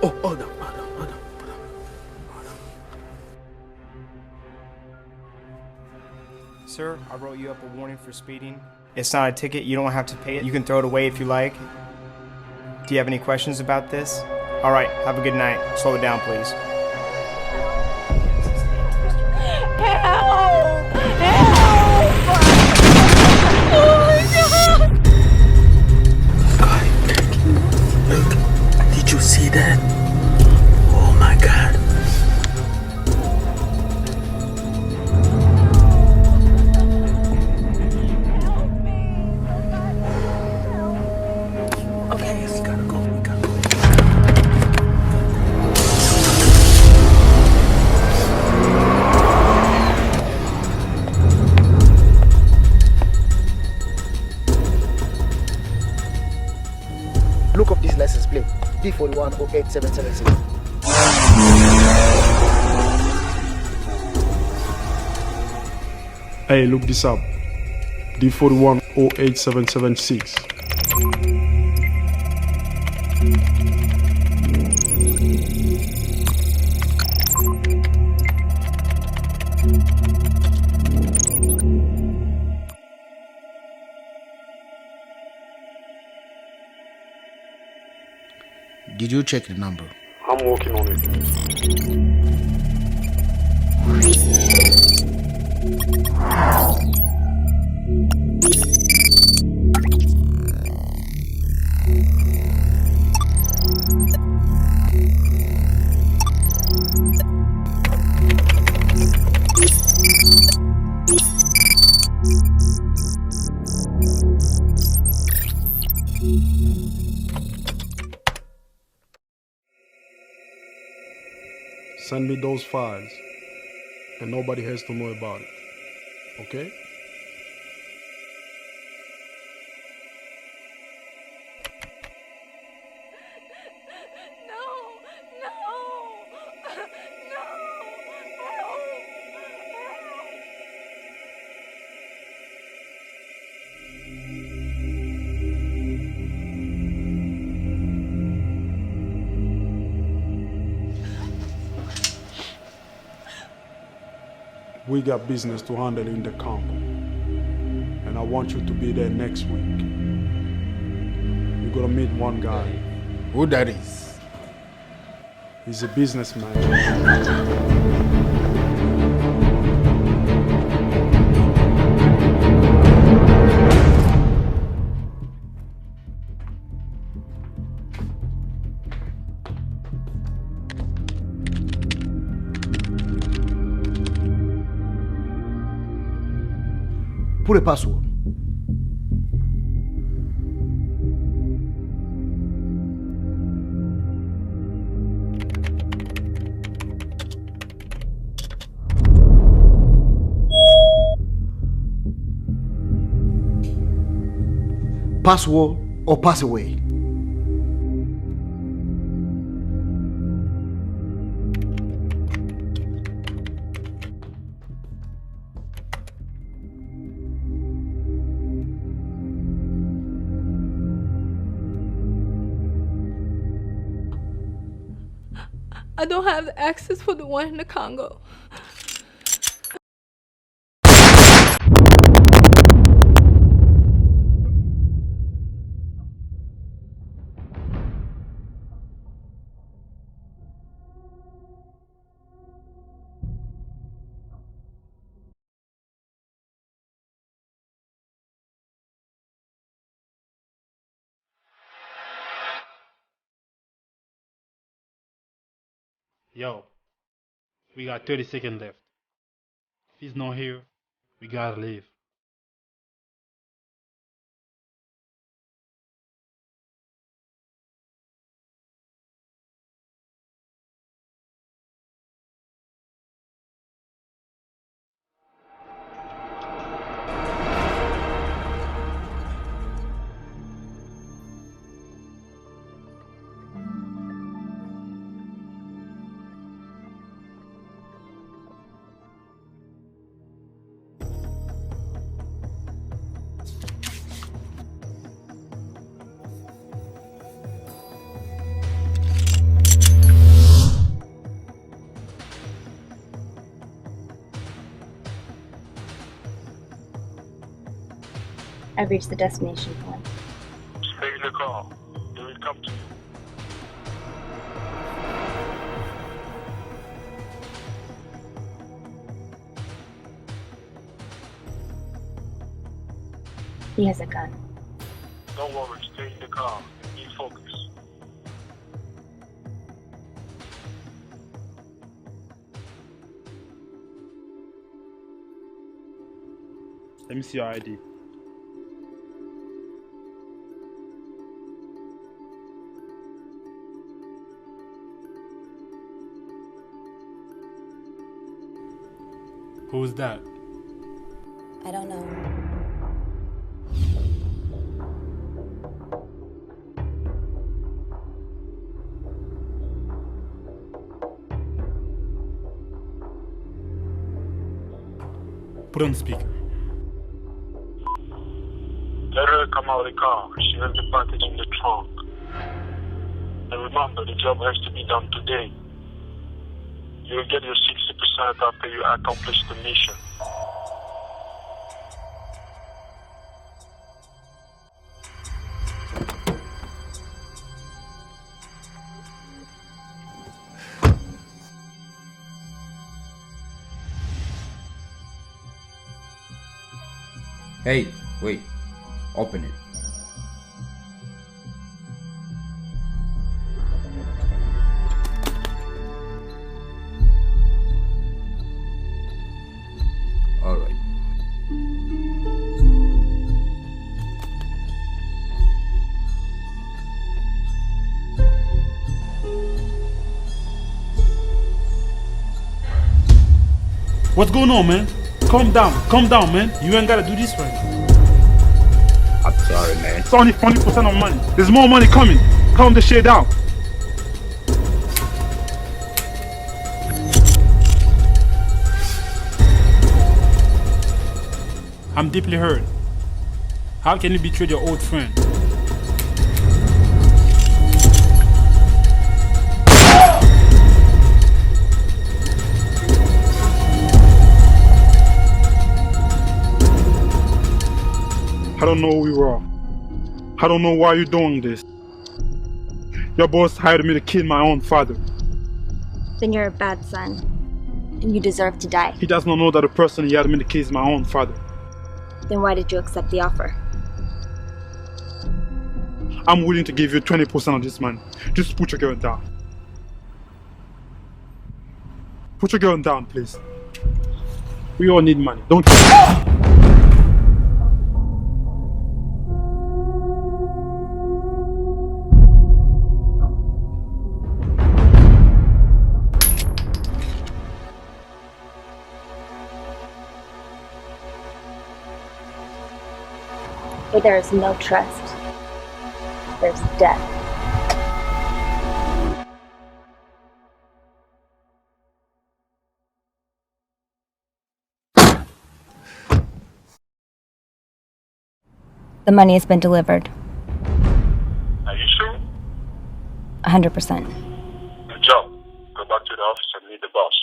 Oh, hold on, hold on, hold on, hold on. Sir, I wrote you up a warning for speeding. It's not a ticket, you don't have to pay it. You can throw it away if you like. Do you have any questions about this? Alright, have a good night. Slow it down, please. Help! Help! Oh my God! Look, did you see that? Oh my God. Help me! Somebody help me! Okay, yes, we gotta go, we gotta go. Look up this license plate. D41-08776. Hey, look this up. D41-08776. Did you check the number? I'm working on it. Send me those files, and nobody has to know about it. Okay? No! No! No! Help! Help! We got business to handle in the Congo, and I want you to be there next week. You're gonna meet one guy. Who that is? He's a businessman. Put a password. Password or pass away. I don't have the access for the one in the Congo. Yo, we got 30 seconds left. If he's not here, we gotta leave. I've reached the destination point. Stay in the car. They will come to you. He has a gun. Don't worry, stay in the car. Be focused. Let me see your ID. Who's that? I don't know. Put on speaker. Let her come out of the car. She has the package in the trunk. And remember, the job has to be done today. You'll get your 60% after you accomplish the mission. Hey, wait. Open it. All right. What's going on, man? Calm down, man. You ain't gotta do this right now. I'm sorry, man. It's only 20% of money. There's more money coming. Calm the shit down. I'm deeply hurt. How can you betray your old friend? I don't know who you are. I don't know why you're doing this. Your boss hired me to kill my own father. Then you're a bad son. And you deserve to die. He does not know that the person he hired me to kill is my own father. Then why did you accept the offer? I'm willing to give you 20% of this money. Just put your gun down. Put your gun down, please. We all need money, don't you? Where there is no trust, there's death. The money has been delivered. Are you sure? 100%. Good job. Go back to the office and meet the boss.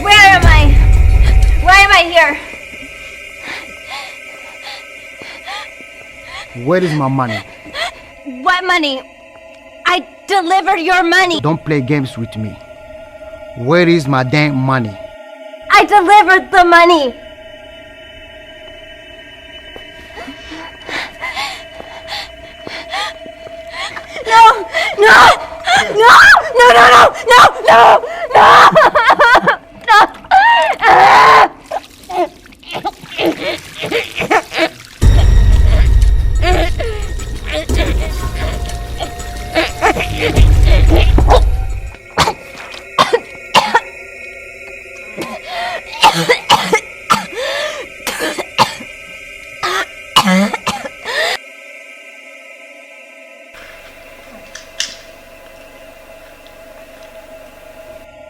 Where am I? Why am I here? Where is my money? What money? I delivered your money. Don't play games with me. Where is my damn money? I delivered the money. No! No! No! No! No! No! No! No! No!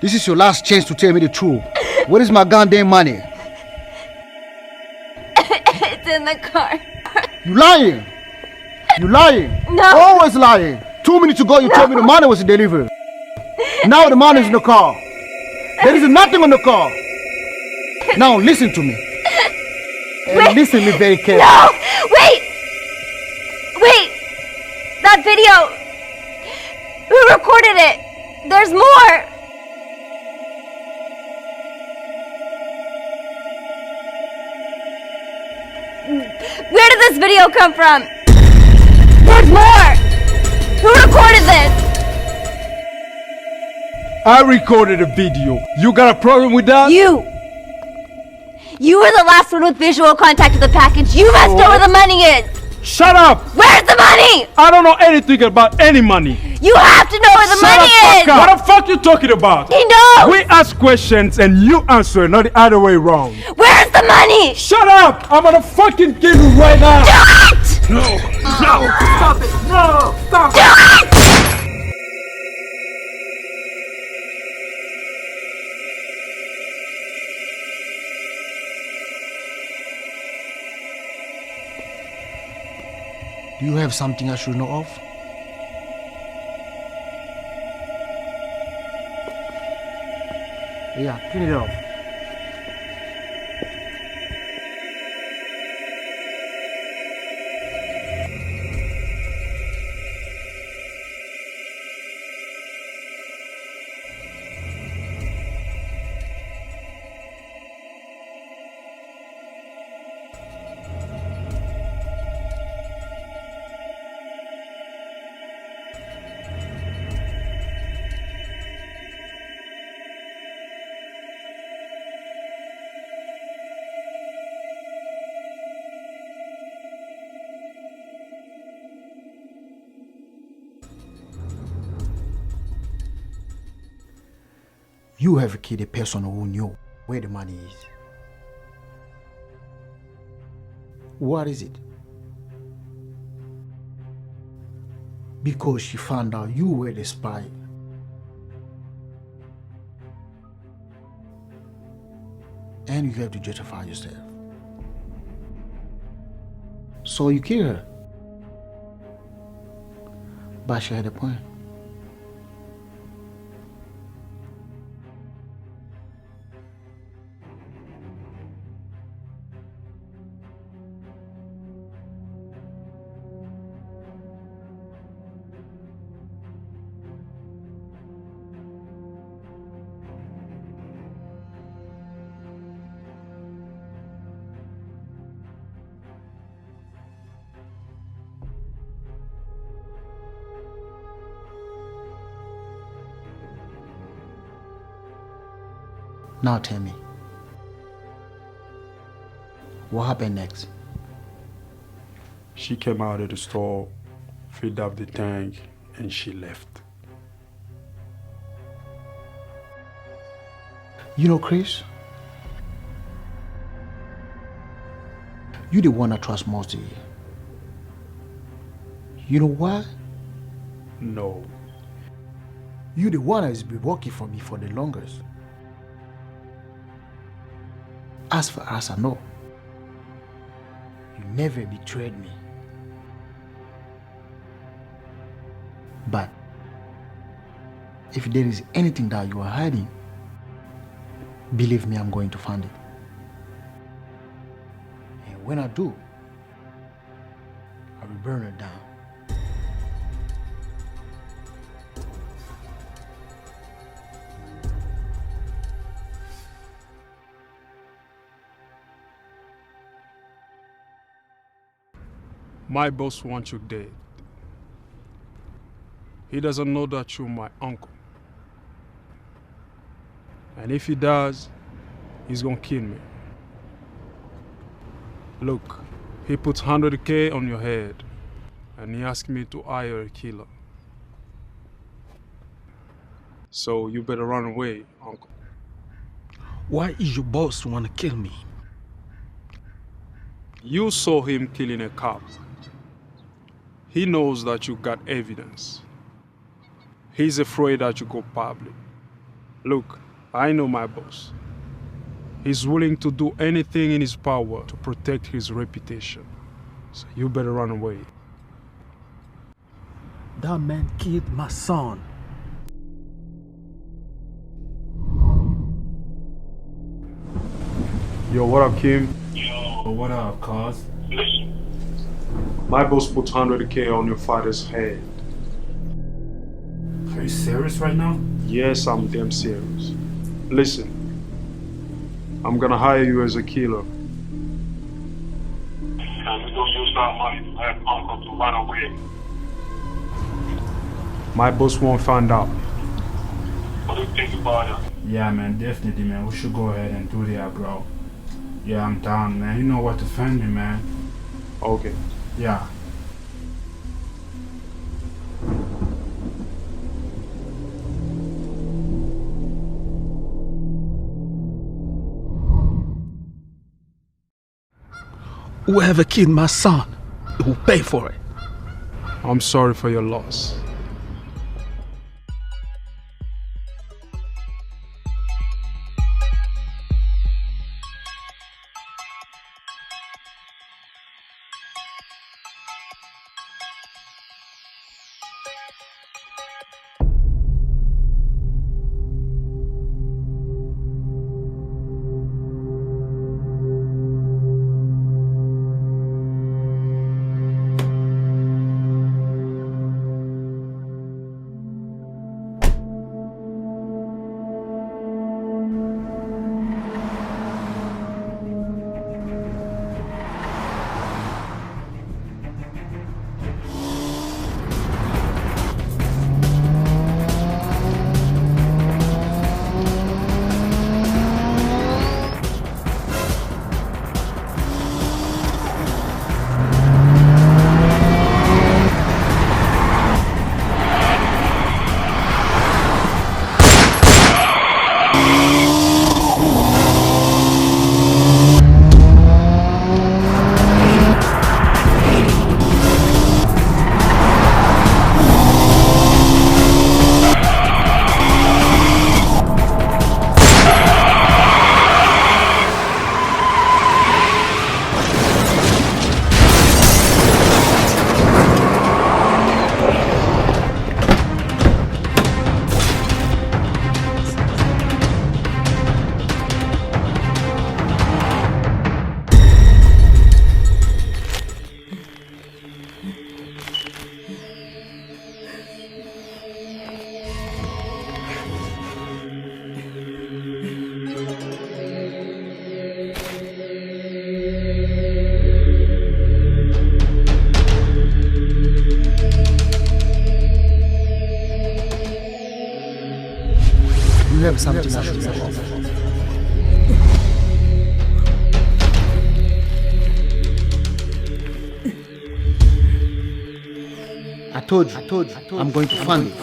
This is your last chance to tell me the truth. Where is my goddamn money? It's in the car. You lying. You lying. No. Always lying. 2 minutes ago you told me the money was delivered. Now the money is in the car. There is nothing on the car. Now listen to me. And Wait. listen to me very carefully. No! Wait! Wait! That video! Who recorded it? There's more! Where did this video come from? There's more! Who recorded this? I recorded a video. You got a problem with that? You were the last one with visual contact with the package. You must know where the money is! Shut up! Where's the money? I don't know anything about any money. You have to know where the money is! What the fuck you talking about? He knows! We ask questions and you answer, not the other way around. Where's the money? Shut up! I'm gonna fucking kill you right now! Do it! No! Stop it! No! Stop Do it! Do you have something I should know of? Yeah, clean it off. You have killed a person who knew where the money is. What is it? Because she found out you were the spy. And you have to justify yourself. So you kill her. But she had a point. Now tell me, what happened next? She came out of the store, filled up the tank, and she left. You know, Chris, you're the one I trust most here. You know why? No. You're the one that has been working for me for the longest. As far as I know, you never betrayed me. But if there is anything that you are hiding, believe me, I'm going to find it. And when I do, I will burn it down. My boss wants you dead. He doesn't know that you're my uncle. And if he does, he's gonna kill me. Look, he puts 100K on your head, and he asked me to hire a killer. So you better run away, uncle. Why is your boss want to kill me? You saw him killing a cop. He knows that you got evidence. He's afraid that you go public. Look, I know my boss. He's willing to do anything in his power to protect his reputation. So you better run away. That man killed my son. Yo, what up, Kim? Yo, what up, cuz? Listen, My boss put 100K on your father's head. Are you serious right now? Yes, I'm damn serious. Listen, I'm gonna hire you as a killer. and we don't use that money to help Uncle to run away. My boss won't find out. What do you think about it? Yeah, man, definitely, man. We should go ahead and do that, bro. Yeah, I'm down, man. You know what to defend me, man. Okay. Yeah. Whoever killed my son, will pay for it. I'm sorry for your loss. You have something I should know. I told you, I'm going to fund it.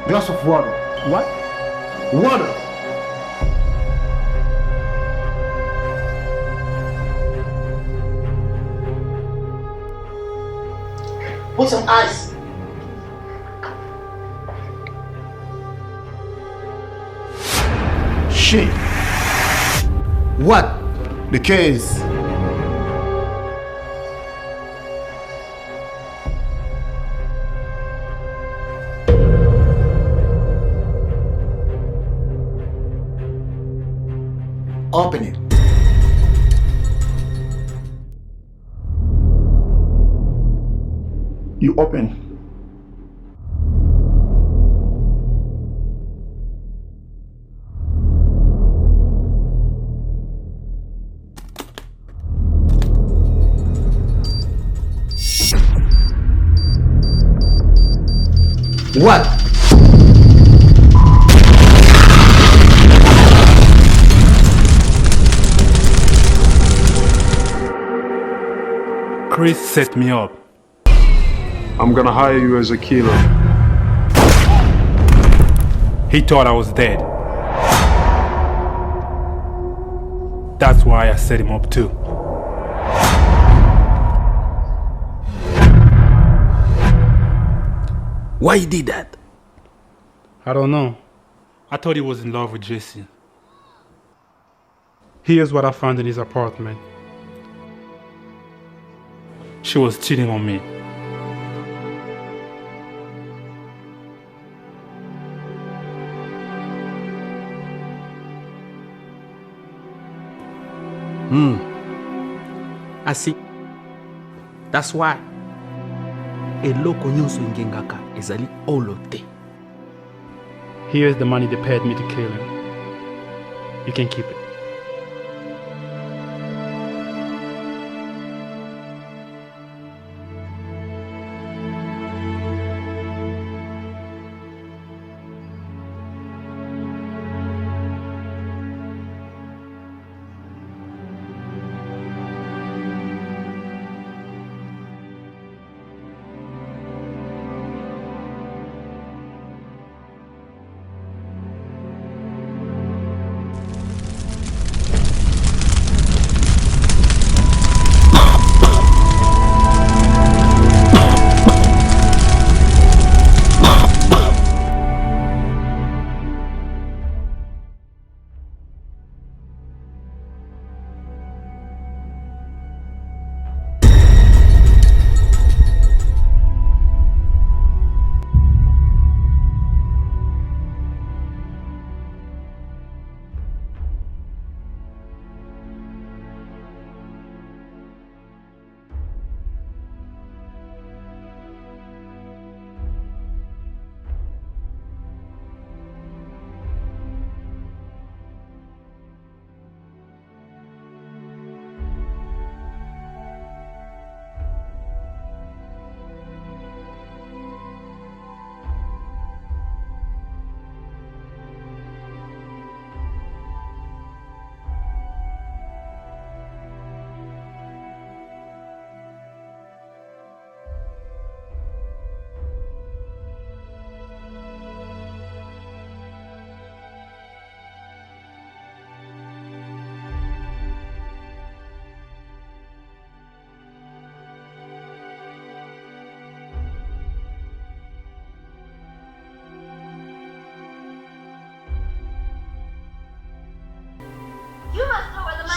Glass of water. What? Water. Put some ice. Shit. What? The case. Open it. You open. What? Chris set me up. I'm gonna hire you as a killer. He thought I was dead. That's why I set him up too. Why you did that? I don't know. I thought he was in love with Jessie. Here's what I found in his apartment. She was cheating on me. I see. That's why. Eloko nyonso ingengaka ezali olote. Here's the money they paid me to kill him. You can keep it.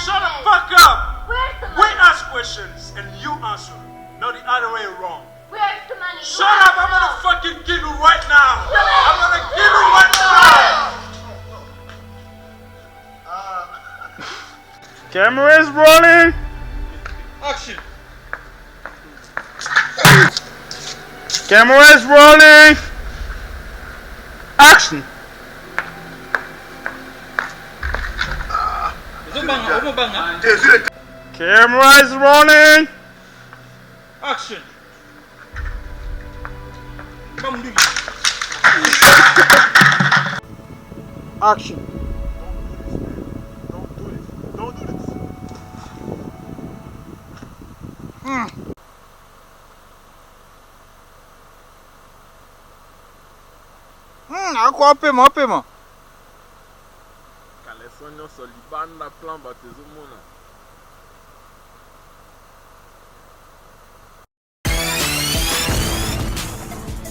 Shut the fuck up! Where's the money? We ask questions and you answer, not the other way around. Where's the money? Shut up! I'm gonna fucking kill you right now! I'm gonna kill you right now! Camera is rolling. Action! Camera is rolling. Action. Camera is rolling. Action! Action. Don't do this. Don't do this. Akwa paiement, paiement. Kalesonyo soliban na plan batezumona.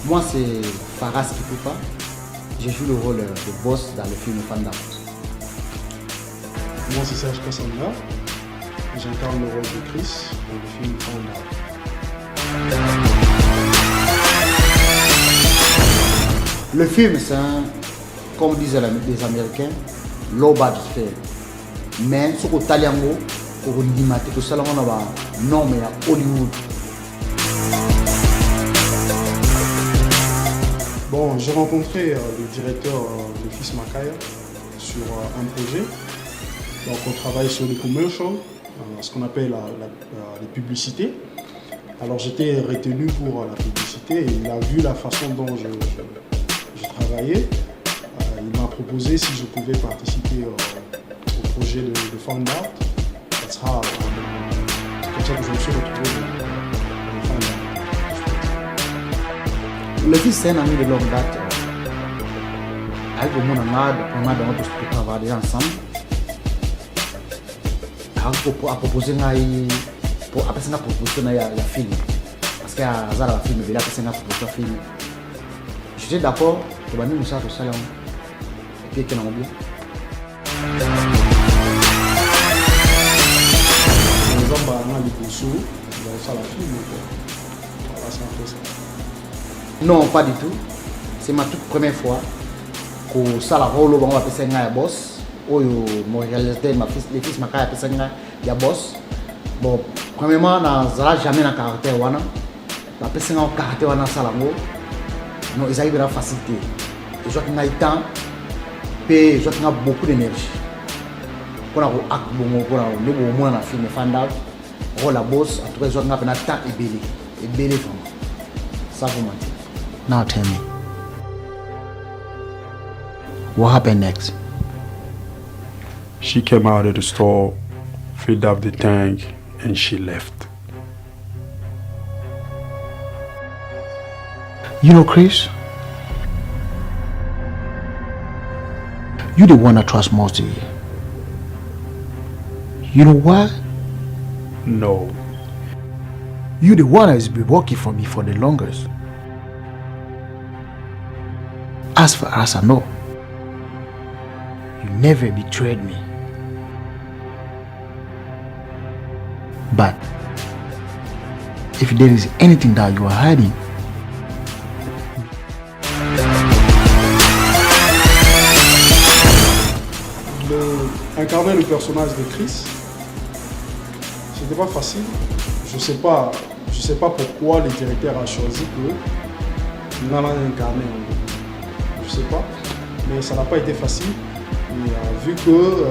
Moi, c'est Faras Kipupa. Je joue le rôle de boss dans le film Fanda. Moi, c'est Serge Kassanga. J'incarne le rôle de Chris dans le film Fanda. Le film, c'est un, comme disent les Américains, low budget film. Mais ce qu'on t'a dit, pour limiter tout ça, on a non mais à Hollywood. Bon, j'ai rencontré le directeur de Fils Makaya sur un projet. Donc on travaille sur les commercials, ce qu'on appelle les publicités. Alors j'étais retenu pour la publicité et il a vu la façon dont je travaillais. Il m'a proposé si je pouvais participer au projet de Found Out. C'est comme ça que je me suis retrouvé dans Found Out. Le fils, c'est un ami de longue date. Avec le monde, on a travaillé ensemble. A proposé pour appeler ça proposition la film. Parce qu'il y a un film, il a appelé ça proposition film. J'étais d'accord, tu vas nous faire tout ça là. Et puis, qu'il y a un bien. Les hommes, on a les consos, on va faire la film. Voilà, c'est un peu ça. Non, pas du tout. C'est ma toute première fois que ça la rôle on va appeler ça un boss. Ou mon réalisateur, les fils Makaya appellent ça un boss. Bon, premièrement, dans jamais dans caractère wana. Appelle ça un caractère wana salango. Non, ils arrivent à la facilité. Ils ont un temps, et ils ont beaucoup d'énergie. Pour avoir un acte bon, pour avoir le moins dans le film Fanda, rôle la boss, en tout cas, ils ont un temps et belé vraiment. Ça vous mentir. Now tell me, what happened next? She came out of the store, filled up the tank, and she left. You know, Chris, you're the one I trust most here. You know why? No. You're the one that has been working for me for the longest. As far as I know, you never betrayed me. But if there is anything that you are hiding, Incarner le personnage de Chris, c'était pas facile. Je sais pas pourquoi le directeur a choisi que nous allons incarner. Je sais pas, mais ça n'a pas été facile. Et vu que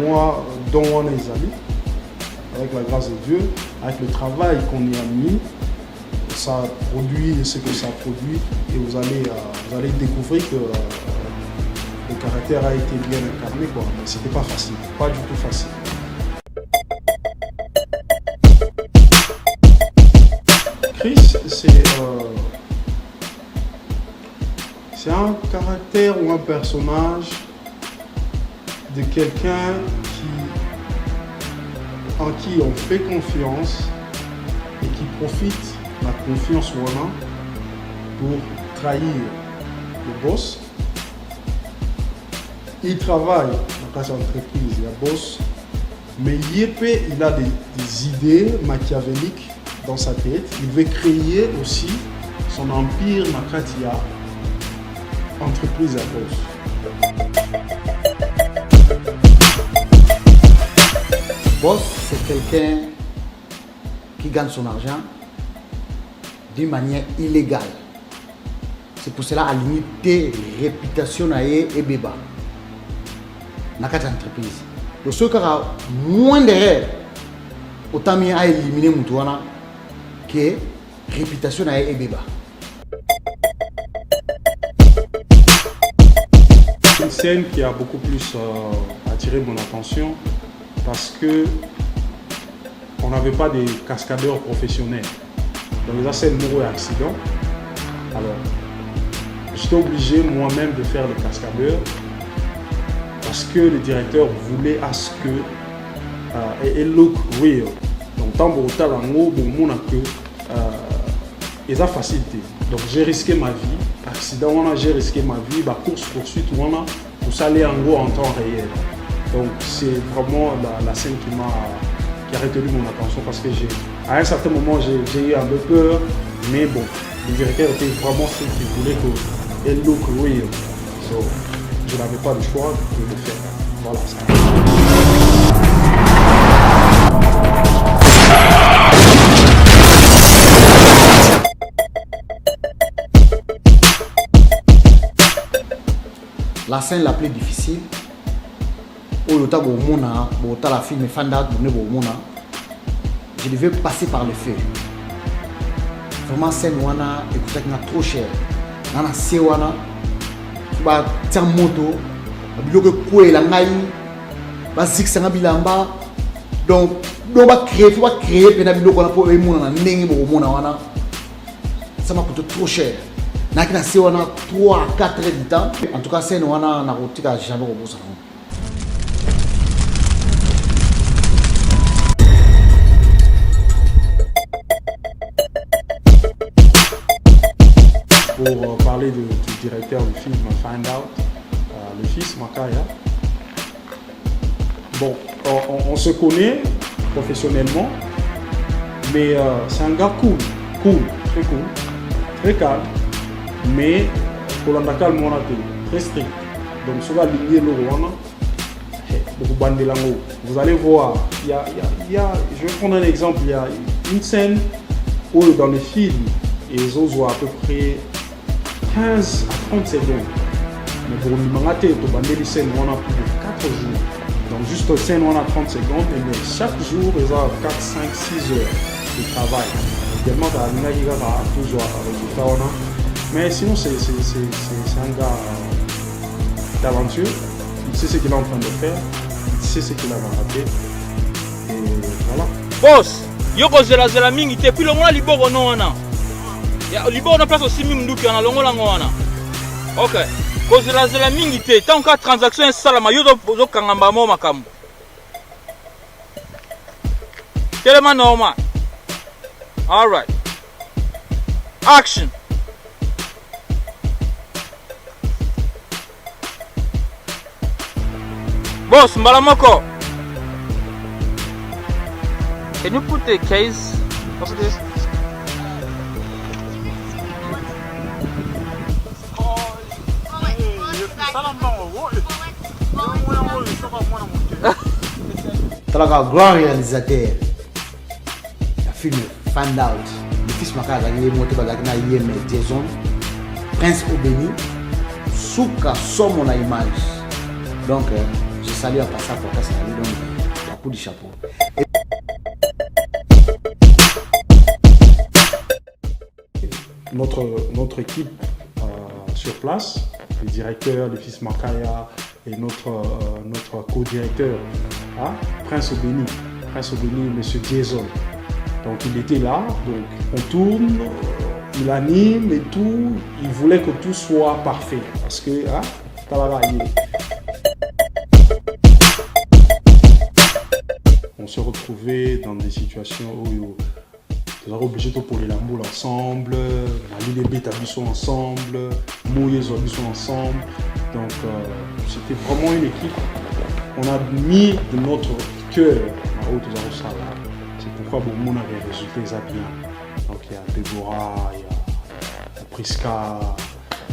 moi, dont on est amis, avec la grâce de Dieu, avec le travail qu'on y a mis, ça produit ce que ça produit et vous allez découvrir que le caractère a été bien incarné, quoi. Mais c'était pas facile, pas du tout facile. Chris, c'est un caractère ou un personnage de quelqu'un en qui on fait confiance et qui profite de la confiance voilà, pour trahir le boss. Il travaille dans sa entreprise, il y a boss, mais Yépé, il a des idées machiavéliques dans sa tête. Il veut créer aussi son empire Makatia, entreprise à boss. Boss, c'est quelqu'un qui gagne son argent d'une manière illégale. C'est pour cela à la limite réputation et béba. Dans cette entreprise. Le seul qui a moins d'erreurs, autant mieux à éliminer Moutouana que réputation et béba. Une scène qui a beaucoup plus attiré mon attention parce que on n'avait pas des cascadeurs professionnels. Donc les scènes morts et accidents. Alors j'étais obligé moi-même de faire le cascadeur parce que le directeur voulait à ce que it look real. Donc tant pour autant lango bon que ils ont facilité. Donc j'ai risqué ma vie. Accident j'ai risqué ma vie. Bah course poursuite pour s'aller en gros en temps réel. Donc c'est vraiment la scène qui a retenu mon attention parce que à un certain moment j'ai eu un peu peur, mais bon, le directeur était vraiment celui qui voulait que it look real. So, je n'avais pas le choix de le faire. Voilà ça. La scène la plus difficile, où le temps où la film Fanda, je devais passer par le feu. Vraiment scène wana écoutez qui trop cher. Nana se wana ba tiens moto, biloko kwe la ngai, ba zixanga bilamba. Donc on va créer pena biloko na po emona na ndenge bo mona wana. Ça m'a coûté trop cher. Nakina se wana 3 à 4 heures de temps. En tout cas scène wana na rotika jamais au bout ça. Pour parler du directeur du film Find Out, le fils Makaya. Bon, on se connaît professionnellement, mais c'est un gars cool, très calme, mais pour l'andakal très strict. Donc sur la ligne vous allez voir, il y a, je vais prendre un exemple, il y a une scène où dans le film, ils ont à peu près 15 à 30 secondes. Mais pour le manga, tu as des scènes où on a plus de 4 jours. Donc juste une scène où on a 30 secondes, mais chaque jour, ils ont 4, 5, 6 heures de travail. Également, tu as toujours un résultat. Mais sinon, c'est un gars talentueux. Il sait ce qu'il est en train de faire. Il sait ce qu'il a raté. Et voilà. Boss, yoko zela mingi te puis le mona liboro no wana. Ya liboro na place aussi minduki na longo lango wana. OK. Ko zela mingi te tant que transaction salama yo do kangamba mo makambo. Telema normal. All right. Action. Boss, Mbalamoko. Can you put the case of this? C'est un grand réalisateur. Le film Find Out. Le fils Makaya a gagné Jason, Prince Obeni, Souka Somo na image. Donc, je salue à passer pour ça. Donc, un coup de chapeau. Notre équipe sur place, le directeur, le fils Makaya et notre co-directeur, Prince Obeni, monsieur Jason. Donc il était là, donc on tourne, il anime et tout, il voulait que tout soit parfait parce que on se retrouvait dans des situations où nous avons obligé de poser la boule ensemble, les bêtes ensemble, mouiller les ensemble. Donc c'était vraiment une équipe. On a mis de notre cœur à haute salle. C'est pourquoi beaucoup de avait résulté bien. Donc il y a Déborah, il y a Priska,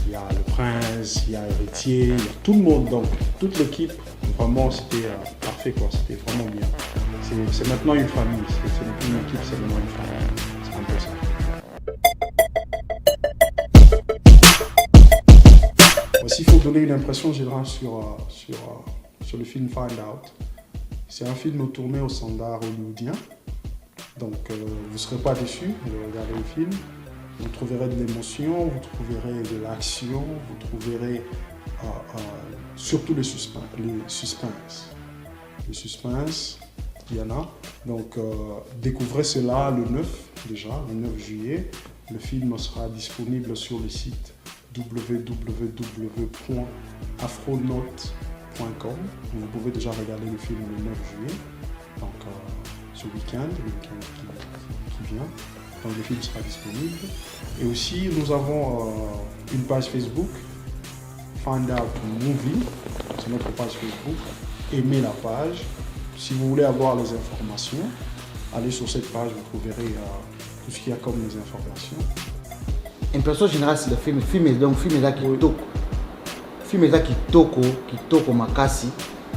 il y a le prince, il y a Héritier, il y a tout le monde. Donc toute l'équipe, vraiment c'était parfait quoi. C'était vraiment bien. C'est maintenant une famille. C'est plus une équipe, c'est maintenant une famille. C'est un peu ça. S'il faut donner une impression générale sur le film Find Out, c'est un film tourné au standard hollywoodien. Donc vous ne serez pas déçus de regarder le film. Vous trouverez de l'émotion, vous trouverez de l'action, vous trouverez surtout le suspense. Le suspense, il y en a. Donc découvrez cela le 9 juillet. Le film sera disponible sur le site www.afronaut.com. Vous pouvez déjà regarder le film le 9 juillet, donc ce week-end, le week-end qui vient. Donc le film sera disponible. Et aussi, nous avons une page Facebook, Find Out Movie, c'est notre page Facebook. Aimez la page. Si vous voulez avoir les informations, allez sur cette page, vous trouverez tout ce qu'il y a comme les informations. Impression générale, c'est le film. Le film est donc film là qui toko. Film là qui toko makasi.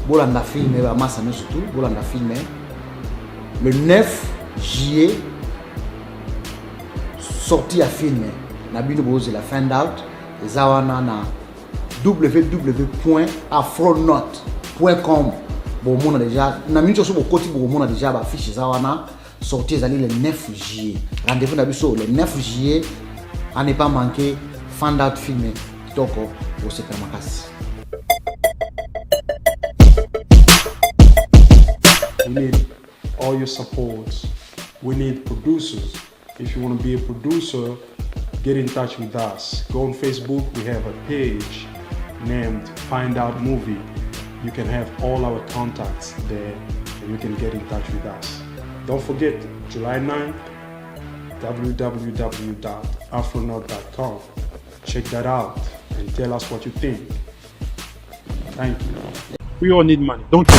Bolanda filmé, massa surtout. Bolanda filmé. Le 9 juillet, sorti à filmer. Nabino Bose la Find Out. Les awana na www.afronaut.com. Bon, on a déjà. Nabino sur mon côté, bon, on a déjà affiché zawana. Sorti le 9 juillet. Rendez-vous d'habitude le 9 juillet. À ne pas manquer, Find Out filmé. Toko au Supermakasi. We need all your support. We need producers. If you want to be a producer, get in touch with us. Go on Facebook, we have a page named Find Out Movie. You can have all our contacts there and you can get in touch with us. Don't forget, July 9th, www.afronaut.com. Check that out and tell us what you think. Thank you. We all need money, don't you?